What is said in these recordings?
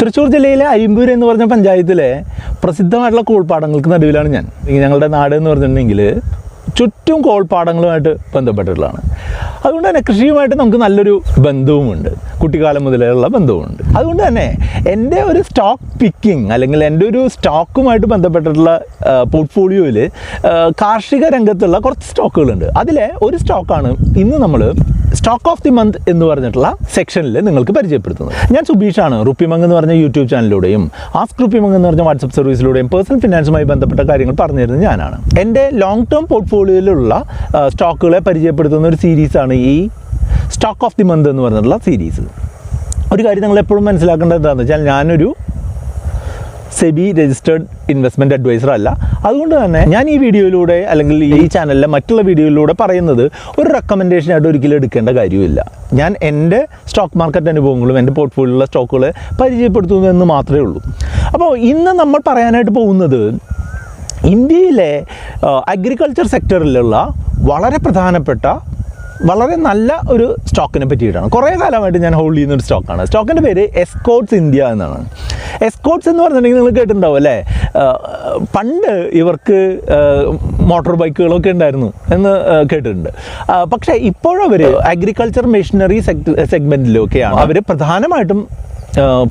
തൃശ്ശൂർ ജില്ലയിലെ അരിമ്പൂര് എന്ന് പറഞ്ഞ പഞ്ചായത്തിലെ പ്രസിദ്ധമായിട്ടുള്ള കോൾപ്പാടങ്ങൾക്ക് നടുവിലാണ് ഞാൻ. ഞങ്ങളുടെ നാട് എന്ന് പറഞ്ഞിട്ടുണ്ടെങ്കിൽ ചുറ്റും കോൾപ്പാടങ്ങളുമായിട്ട് ബന്ധപ്പെട്ടിട്ടുള്ളതാണ്. അതുകൊണ്ട് തന്നെ കൃഷിയുമായിട്ട് നമുക്ക് നല്ലൊരു ബന്ധവുമുണ്ട്, കുട്ടിക്കാലം മുതലുള്ള ബന്ധവുമുണ്ട്. അതുകൊണ്ട് തന്നെ എൻ്റെ ഒരു സ്റ്റോക്ക് പിക്കിംഗ് അല്ലെങ്കിൽ എൻ്റെ ഒരു സ്റ്റോക്കുമായിട്ട് ബന്ധപ്പെട്ടിട്ടുള്ള പോർട്ട്ഫോളിയോയിൽ കാർഷിക രംഗത്തുള്ള കുറച്ച് സ്റ്റോക്കുകളുണ്ട്. അതിലെ ഒരു സ്റ്റോക്കാണ് ഇന്ന് നമ്മൾ സ്റ്റോക്ക് ഓഫ് ദി മന്ത് എന്ന് പറഞ്ഞിട്ടുള്ള സെക്ഷനിൽ നിങ്ങൾക്ക് പരിചയപ്പെടുത്തുന്നത്. ഞാൻ സുബീഷാണ്. RupeeMonk എന്ന് പറഞ്ഞ യൂട്യൂബ് ചാനലിലൂടെയും ആസ്ക് RupeeMonk എന്ന് പറഞ്ഞ വാട്സപ്പ് സർവീസിലൂടെയും പേഴ്സണൽ ഫിനാൻസുമായി ബന്ധപ്പെട്ട കാര്യങ്ങൾ പറഞ്ഞു തരുന്നത് ഞാനാണ്. എൻ്റെ ലോങ് ടേം പോർട്ട്ഫോളിയോയിലുള്ള സ്റ്റോക്കുകളെ പരിചയപ്പെടുത്തുന്ന ഒരു സീരീസാണ് ഈ സ്റ്റോക്ക് ഓഫ് ദി മന്ത് എന്ന് പറഞ്ഞിട്ടുള്ള സീരീസ്. ഒരു കാര്യം നിങ്ങൾ എപ്പോഴും മനസ്സിലാക്കേണ്ടത് എന്താണെന്ന് വെച്ചാൽ ഞാനൊരു സെബി രജിസ്റ്റേർഡ് ഇൻവെസ്റ്റ്മെൻറ്റ് അഡ്വൈസർ അല്ല. അതുകൊണ്ട് തന്നെ ഞാൻ ഈ വീഡിയോയിലൂടെ അല്ലെങ്കിൽ ഈ ചാനലിലെ മറ്റുള്ള വീഡിയോയിലൂടെ പറയുന്നത് ഒരു റെക്കമെൻഡേഷനായിട്ട് ഒരിക്കലും എടുക്കേണ്ട കാര്യമില്ല. ഞാൻ എൻ്റെ സ്റ്റോക്ക് മാർക്കറ്റ് അനുഭവങ്ങളും എൻ്റെ പോർട്ട്ഫോളിയോയിലുള്ള സ്റ്റോക്കുകളെ പരിചയപ്പെടുത്തുന്നു എന്ന് മാത്രമേ ഉള്ളൂ. അപ്പോൾ ഇന്ന് നമ്മൾ പറയാനായിട്ട് പോകുന്നത് ഇന്ത്യയിലെ അഗ്രികൾച്ചർ സെക്ടറിലുള്ള വളരെ പ്രധാനപ്പെട്ട വളരെ നല്ല ഒരു സ്റ്റോക്കിനെ പറ്റിയിട്ടാണ്. കുറേ കാലമായിട്ട് ഞാൻ ഹോൾഡ് ചെയ്യുന്ന ഒരു സ്റ്റോക്കാണ്. സ്റ്റോക്കിൻ്റെ പേര് എസ്കോർട്സ് ഇന്ത്യ എന്നാണ്. എസ്കോർട്സ് എന്ന് പറഞ്ഞിട്ടുണ്ടെങ്കിൽ നിങ്ങൾ കേട്ടിട്ടുണ്ടാവും അല്ലേ? പണ്ട് ഇവർക്ക് മോട്ടോർ ബൈക്കുകളൊക്കെ ഉണ്ടായിരുന്നു എന്ന് കേട്ടിട്ടുണ്ട്. പക്ഷേ ഇപ്പോഴവർ അഗ്രികൾച്ചർ മെഷീനറി സെഗ്മെൻറ്റിലൊക്കെയാണ് അവർ പ്രധാനമായിട്ടും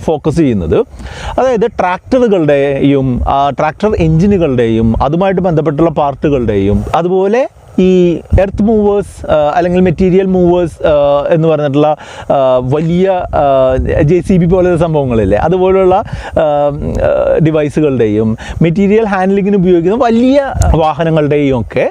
ഫോക്കസ് ചെയ്യുന്നത്. അതായത് ട്രാക്ടറുകളുടെയും ട്രാക്ടർ എഞ്ചിനുകളുടെയും അതുമായിട്ട് ബന്ധപ്പെട്ടുള്ള പാർട്ടുകളുടെയും അതുപോലെ ഈ എർത്ത് മൂവേഴ്സ് അല്ലെങ്കിൽ മെറ്റീരിയൽ മൂവേഴ്സ് എന്ന് പറഞ്ഞിട്ടുള്ള വലിയ JCB പോലത്തെ സംഭവങ്ങളില്ലേ, അതുപോലുള്ള ഡിവൈസുകളുടെയും മെറ്റീരിയൽ ഹാൻഡ്ലിങ്ങിന് ഉപയോഗിക്കുന്ന വലിയ വാഹനങ്ങളുടെയും ഒക്കെ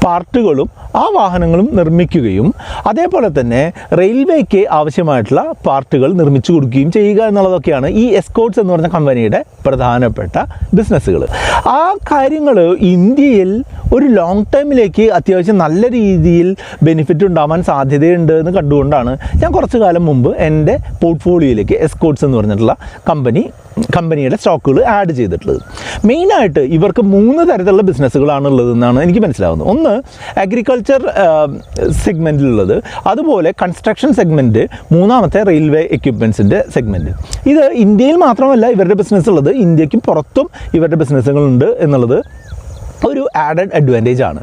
പാർട്ടുകളും ആ വാഹനങ്ങളും നിർമ്മിക്കുകയും അതേപോലെ തന്നെ റെയിൽവേക്ക് ആവശ്യമായിട്ടുള്ള പാർട്ടുകൾ നിർമ്മിച്ചു കൊടുക്കുകയും ചെയ്യുക എന്നുള്ളതൊക്കെയാണ് ഈ എസ്കോർട്സ് എന്ന് പറഞ്ഞ കമ്പനിയുടെ പ്രധാനപ്പെട്ട ബിസിനസ്സുകൾ. ആ കാര്യങ്ങൾ ഇന്ത്യയിൽ ഒരു ലോങ് ടൈമിലേക്ക് അത്യാവശ്യം നല്ല രീതിയിൽ ബെനിഫിറ്റ് ഉണ്ടാവാൻ സാധ്യതയുണ്ട് എന്ന് കണ്ടുകൊണ്ടാണ് ഞാൻ കുറച്ചു കാലം മുമ്പ് എൻ്റെ പോർട്ട്ഫോളിയോയിലേക്ക് എസ്കോർട്സ് എന്ന് പറഞ്ഞിട്ടുള്ള കമ്പനിയുടെ സ്റ്റോക്കുകൾ ആഡ് ചെയ്തിട്ടുള്ളത്. മെയിനായിട്ട് ഇവർക്ക് 3 തരത്തിലുള്ള ബിസിനസ്സുകളാണുള്ളതെന്നാണ് എനിക്ക് മനസ്സിലാവുന്നത്. ഒന്ന് അഗ്രികൾച്ചർ സെഗ്മെൻറ്റിലുള്ളത്, അതുപോലെ കൺസ്ട്രക്ഷൻ സെഗ്മെൻറ്റ്, മൂന്നാമത്തെ റെയിൽവേ എക്യുപ്മെൻറ്റ്സിൻ്റെ സെഗ്മെൻറ്റ്. ഇത് ഇന്ത്യയിൽ മാത്രമല്ല ഇവരുടെ ബിസിനസ് ഉള്ളത്, ഇന്ത്യക്കും പുറത്തും ഇവരുടെ ബിസിനസ്സുകളുണ്ട് എന്നുള്ളത് ഒരു ആഡഡ് അഡ്വാൻറ്റേജ് ആണ്.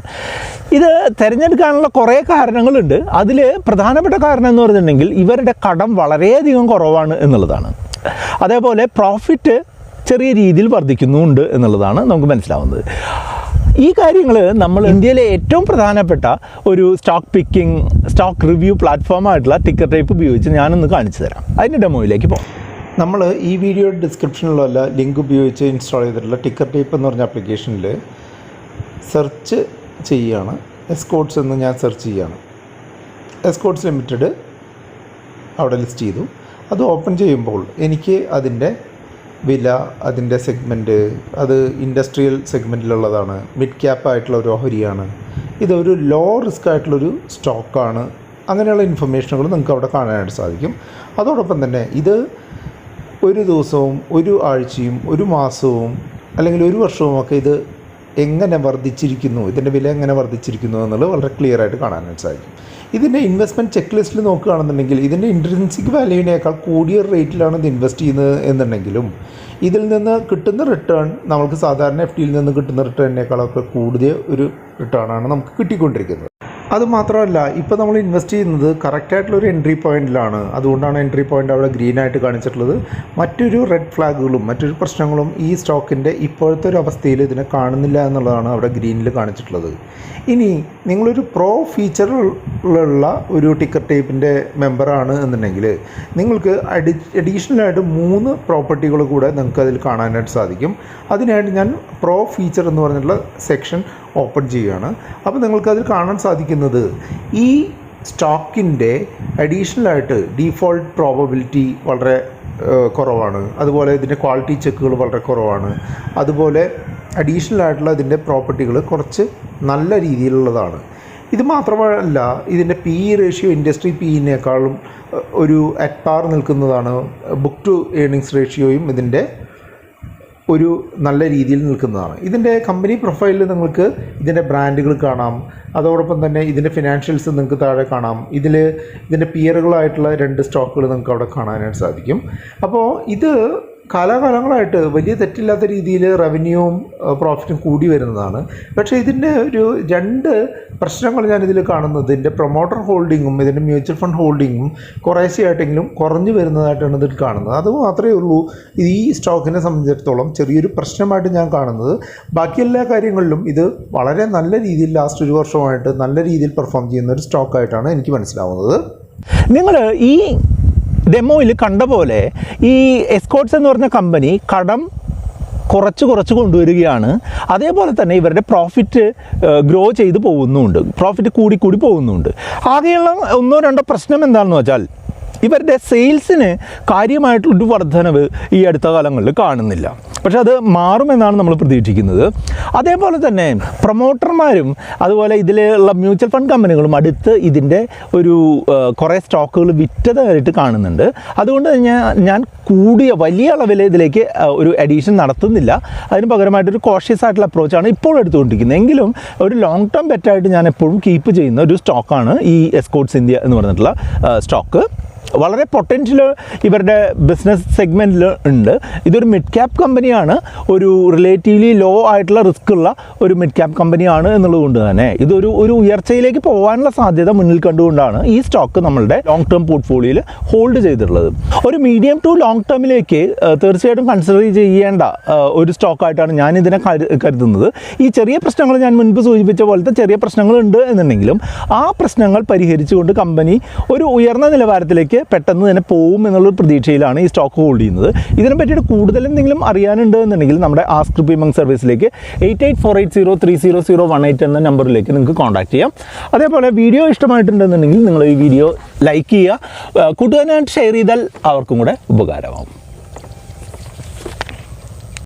ഇത് തിരഞ്ഞെടുക്കാനുള്ള കുറേ കാരണങ്ങളുണ്ട്. അതിൽ പ്രധാനപ്പെട്ട കാരണം എന്ന് പറഞ്ഞിട്ടുണ്ടെങ്കിൽ ഇവരുടെ കടം വളരെയധികം കുറവാണ് എന്നുള്ളതാണ്. അതേപോലെ പ്രോഫിറ്റ് ചെറിയ രീതിയിൽ വർദ്ധിക്കുന്നുമുണ്ട് എന്നുള്ളതാണ് നമുക്ക് മനസ്സിലാവുന്നത്. ഈ കാര്യങ്ങൾ നമ്മൾ ഇന്ത്യയിലെ ഏറ്റവും പ്രധാനപ്പെട്ട ഒരു സ്റ്റോക്ക് റിവ്യൂ പ്ലാറ്റ്ഫോമായിട്ടുള്ള ടിക്കർടേപ്പ് ഉപയോഗിച്ച് ഞാനൊന്ന് കാണിച്ചു തരാം. അതിൻ്റെ ഡെമോയിലേക്ക് പോകാം. നമ്മൾ ഈ വീഡിയോ ഡിസ്ക്രിപ്ഷനിലുള്ള ലിങ്ക് ഉപയോഗിച്ച് ഇൻസ്റ്റാൾ ചെയ്തിട്ടുള്ള ടിക്കർടേപ്പ് എന്ന് പറഞ്ഞ ആപ്ലിക്കേഷനിൽ സെർച്ച് ചെയ്യുകയാണ്. എസ്കോർട്സ് എന്ന് ഞാൻ സെർച്ച് ചെയ്യുകയാണ്. എസ്കോർട്സ് ലിമിറ്റഡ് അവിടെ ലിസ്റ്റ് ചെയ്തു. അത് ഓപ്പൺ ചെയ്യുമ്പോൾ എനിക്ക് അതിൻ്റെ വില, അതിൻ്റെ സെഗ്മെൻറ്റ്, അത് ഇൻഡസ്ട്രിയൽ സെഗ്മെൻറ്റിലുള്ളതാണ്, മിഡ് ക്യാപ്പ് ആയിട്ടുള്ള ഒരു ഓഹരിയാണ്, ഇതൊരു ലോ റിസ്ക് ആയിട്ടുള്ളൊരു സ്റ്റോക്കാണ്, അങ്ങനെയുള്ള ഇൻഫർമേഷനുകൾ നിങ്ങൾക്ക് അവിടെ കാണാനായിട്ട് സാധിക്കും. അതോടൊപ്പം തന്നെ ഇത് ഒരു ദിവസവും ഒരു ആഴ്ചയും ഒരു മാസവും അല്ലെങ്കിൽ ഒരു വർഷവും ഒക്കെ ഇത് എങ്ങനെ വർദ്ധിച്ചിരിക്കുന്നു, ഇതിൻ്റെ വില എങ്ങനെ വർദ്ധിച്ചിരിക്കുന്നു എന്നുള്ളത് വളരെ ക്ലിയർ ആയിട്ട് കാണാനായിട്ട് സാധിക്കും. ഇതിൻ്റെ ഇൻവെസ്റ്റ്മെൻറ്റ് ചെക്ക് ലിസ്റ്റിൽ നോക്കുകയാണെന്നുണ്ടെങ്കിൽ ഇതിൻ്റെ ഇൻട്രിൻസിക് വാല്യൂവിനേക്കാൾ കൂടിയ റേറ്റിലാണ് ഇത് ഇൻവെസ്റ്റ് ചെയ്യുന്നത് എന്നുണ്ടെങ്കിലും ഇതിൽ നിന്ന് കിട്ടുന്ന റിട്ടേൺ നമുക്ക് സാധാരണ FDയിൽ നിന്ന് കിട്ടുന്ന റിട്ടേണിനേക്കാളൊക്കെ കൂടുതൽ ഒരു റിട്ടേണാണ് നമുക്ക് കിട്ടിക്കൊണ്ടിരിക്കുന്നത്. അതുമാത്രമല്ല ഇപ്പോൾ നമ്മൾ ഇൻവെസ്റ്റ് ചെയ്യുന്നത് കറക്റ്റായിട്ടുള്ളൊരു എൻട്രി പോയിൻറ്റിലാണ്. അതുകൊണ്ടാണ് എൻട്രി പോയിൻ്റ് അവിടെ ഗ്രീനായിട്ട് കാണിച്ചിട്ടുള്ളത്. മറ്റൊരു റെഡ് ഫ്ലാഗുകളും മറ്റൊരു പ്രശ്നങ്ങളും ഈ സ്റ്റോക്കിൻ്റെ ഇപ്പോഴത്തെ ഒരു അവസ്ഥയിൽ ഇതിനെ കാണുന്നില്ല എന്നുള്ളതാണ് അവിടെ ഗ്രീനിൽ കാണിച്ചിട്ടുള്ളത്. ഇനി നിങ്ങളൊരു പ്രോ ഫീച്ചറുള്ള ഒരു ടിക്കർടേപ്പിൻ്റെ മെമ്പറാണ് എന്നുണ്ടെങ്കിൽ നിങ്ങൾക്ക് അഡീഷണലായിട്ട് 3 പ്രോപ്പർട്ടികൾ കൂടെ നിങ്ങൾക്ക് അതിൽ കാണാനായിട്ട് സാധിക്കും. അതിനായിട്ട് ഞാൻ പ്രോ ഫീച്ചർ എന്ന് പറഞ്ഞിട്ടുള്ള സെക്ഷൻ ഓപ്പൺ ചെയ്യുകയാണ്. അപ്പോൾ നിങ്ങൾക്കതിൽ കാണാൻ സാധിക്കുന്നത് ഈ സ്റ്റോക്കിൻ്റെ അഡീഷണലായിട്ട് ഡീഫോൾട്ട് പ്രോബബിലിറ്റി വളരെ കുറവാണ്. അതുപോലെ ഇതിൻ്റെ ക്വാളിറ്റി ചെക്കുകൾ വളരെ കുറവാണ്. അതുപോലെ അഡീഷണലായിട്ടുള്ള ഇതിൻ്റെ പ്രോപ്പർട്ടികൾ കുറച്ച് നല്ല രീതിയിലുള്ളതാണ്. ഇത് മാത്രമല്ല ഇതിൻ്റെ PE റേഷ്യോ ഇൻഡസ്ട്രി PEനേക്കാളും ഒരു അറ്റ് പാർ നിൽക്കുന്നതാണ്. ബുക്ക് ടു ഏർണിങ്സ് റേഷ്യോയും ഇതിൻ്റെ ഒരു നല്ല രീതിയിൽ നിൽക്കുന്നതാണ്. ഇതിൻ്റെ കമ്പനി പ്രൊഫൈലിൽ നിങ്ങൾക്ക് ഇതിൻ്റെ ബ്രാൻഡുകൾ കാണാം. അതോടൊപ്പം തന്നെ ഇതിൻ്റെ ഫിനാൻഷ്യൽസ് നിങ്ങൾക്ക് താഴെ കാണാം. ഇതിൻ്റെ പിയറുകളായിട്ടുള്ള 2 സ്റ്റോക്കുകൾ നിങ്ങൾക്ക് അവിടെ കാണാനായിട്ട് സാധിക്കും. അപ്പോൾ ഇത് കാലാകാലങ്ങളായിട്ട് വലിയ തെറ്റില്ലാത്ത രീതിയിൽ റവന്യൂവും പ്രോഫിറ്റും കൂടി വരുന്നതാണ്. പക്ഷേ ഇതിൻ്റെ ഒരു 2 പ്രശ്നങ്ങൾ ഞാനിതിൽ കാണുന്നത്, ഇതിൻ്റെ പ്രൊമോട്ടർ ഹോൾഡിങ്ങും ഇതിൻ്റെ മ്യൂച്വൽ ഫണ്ട് ഹോൾഡിങ്ങും കുറേശ്ശെയായിട്ടെങ്കിലും കുറഞ്ഞു വരുന്നതായിട്ടാണ് ഇതിൽ കാണുന്നത്. അത് മാത്രമേ ഉള്ളൂ ഈ സ്റ്റോക്കിനെ സംബന്ധിച്ചിടത്തോളം ചെറിയൊരു പ്രശ്നമായിട്ട് ഞാൻ കാണുന്നത്. ബാക്കി എല്ലാ കാര്യങ്ങളിലും ഇത് വളരെ നല്ല രീതിയിൽ ലാസ്റ്റ് 1 വർഷമായിട്ട് നല്ല രീതിയിൽ പെർഫോം ചെയ്യുന്ന ഒരു സ്റ്റോക്കായിട്ടാണ് എനിക്ക് മനസ്സിലാവുന്നത്. നിങ്ങൾ ഈ ഡെമോയിൽ കണ്ട പോലെ ഈ എസ്കോട്ട്സ് എന്ന് പറഞ്ഞ കമ്പനി കടം കുറച്ച് കൊണ്ടുവരികയാണ്. അതേപോലെ തന്നെ ഇവരുടെ പ്രോഫിറ്റ് ഗ്രോ ചെയ്ത് പോകുന്നുമുണ്ട്, പ്രോഫിറ്റ് കൂടി പോകുന്നുമുണ്ട്. ആകെയുള്ള 1-2 പ്രശ്നം എന്താണെന്ന് വെച്ചാൽ ഇവരുടെ സെയിൽസിന് കാര്യമായിട്ടുള്ളൊരു വർധനവ് ഈ അടുത്ത കാലങ്ങളിൽ കാണുന്നില്ല. പക്ഷെ അത് മാറുമെന്നാണ് നമ്മൾ പ്രതീക്ഷിക്കുന്നത്. അതേപോലെ തന്നെ പ്രൊമോട്ടർമാരും അതുപോലെ ഇതിലുള്ള മ്യൂച്വൽ ഫണ്ട് കമ്പനികളും അടുത്ത് ഇതിൻ്റെ ഒരു കുറേ സ്റ്റോക്കുകൾ വിറ്റതായിട്ട് കാണുന്നുണ്ട്. അതുകൊണ്ട് ഞാൻ കൂടിയ വലിയ അളവിൽ ഇതിലേക്ക് ഒരു അഡീഷൻ നടത്തുന്നില്ല. അതിന് പകരമായിട്ടൊരു കോഷ്യസ് ആയിട്ടുള്ള അപ്രോച്ചാണ് ഇപ്പോൾ എടുത്തുകൊണ്ടിരിക്കുന്നത്. എങ്കിലും ഒരു ലോങ് ടേം ബെറ്റായിട്ട് ഞാൻ എപ്പോഴും കീപ്പ് ചെയ്യുന്ന ഒരു സ്റ്റോക്കാണ് ഈ എസ്കോട്ട്സ് ഇന്ത്യ എന്ന് പറഞ്ഞിട്ടുള്ള സ്റ്റോക്ക്. വളരെ പൊട്ടൻഷ്യൽ ഇവരുടെ ബിസിനസ് സെഗ്മെൻറ്റിൽ ഉണ്ട്. ഇതൊരു മിഡ് ക്യാപ്പ് കമ്പനിയാണ്, ഒരു റിലേറ്റീവ്ലി ലോ ആയിട്ടുള്ള റിസ്ക് ഉള്ള ഒരു മിഡ് ക്യാപ്പ് കമ്പനിയാണ് എന്നുള്ളത് കൊണ്ട് തന്നെ ഇതൊരു ഉയർച്ചയിലേക്ക് പോകാനുള്ള സാധ്യത മുന്നിൽ കണ്ടുകൊണ്ടാണ് ഈ സ്റ്റോക്ക് നമ്മളുടെ ലോങ് ടേം പോർട്ട്ഫോളിയോയിൽ ഹോൾഡ് ചെയ്തിട്ടുള്ളത്. ഒരു മീഡിയം ടു ലോങ് ടേമിലേക്ക് തീർച്ചയായിട്ടും കൺസിഡർ ചെയ്യേണ്ട ഒരു സ്റ്റോക്കായിട്ടാണ് ഞാനിതിനെ കരുതുന്നത്. ഈ ചെറിയ പ്രശ്നങ്ങൾ ഞാൻ മുൻപ് സൂചിപ്പിച്ച പോലത്തെ ചെറിയ പ്രശ്നങ്ങളുണ്ട് എന്നുണ്ടെങ്കിലും ആ പ്രശ്നങ്ങൾ പരിഹരിച്ചുകൊണ്ട് കമ്പനി ഒരു ഉയർന്ന നിലവാരത്തിലേക്ക് പെട്ടെന്ന് തന്നെ പോകും എന്നുള്ളൊരു പ്രതീക്ഷയിലാണ് ഈ സ്റ്റോക്ക് ഹോൾഡ് ചെയ്യുന്നത്. ഇതിനെ പറ്റിയിട്ട് കൂടുതൽ എന്തെങ്കിലും അറിയാനുണ്ട് എന്നുണ്ടെങ്കിൽ നമ്മുടെ ആസ്ക് RupeeMonk സർവീസിലേക്ക് 8848030018 എന്ന നമ്പറിലേക്ക് നിങ്ങൾക്ക് കോൺടാക്ട് ചെയ്യാം. അതേപോലെ വീഡിയോ ഇഷ്ടമായിട്ടുണ്ടെന്നുണ്ടെങ്കിൽ നിങ്ങൾ ഈ വീഡിയോ ലൈക്ക് ചെയ്യുക, കൂട്ടുകാരനായിട്ട് ഷെയർ ചെയ്താൽ അവർക്കും കൂടെ ഉപകാരമാകും.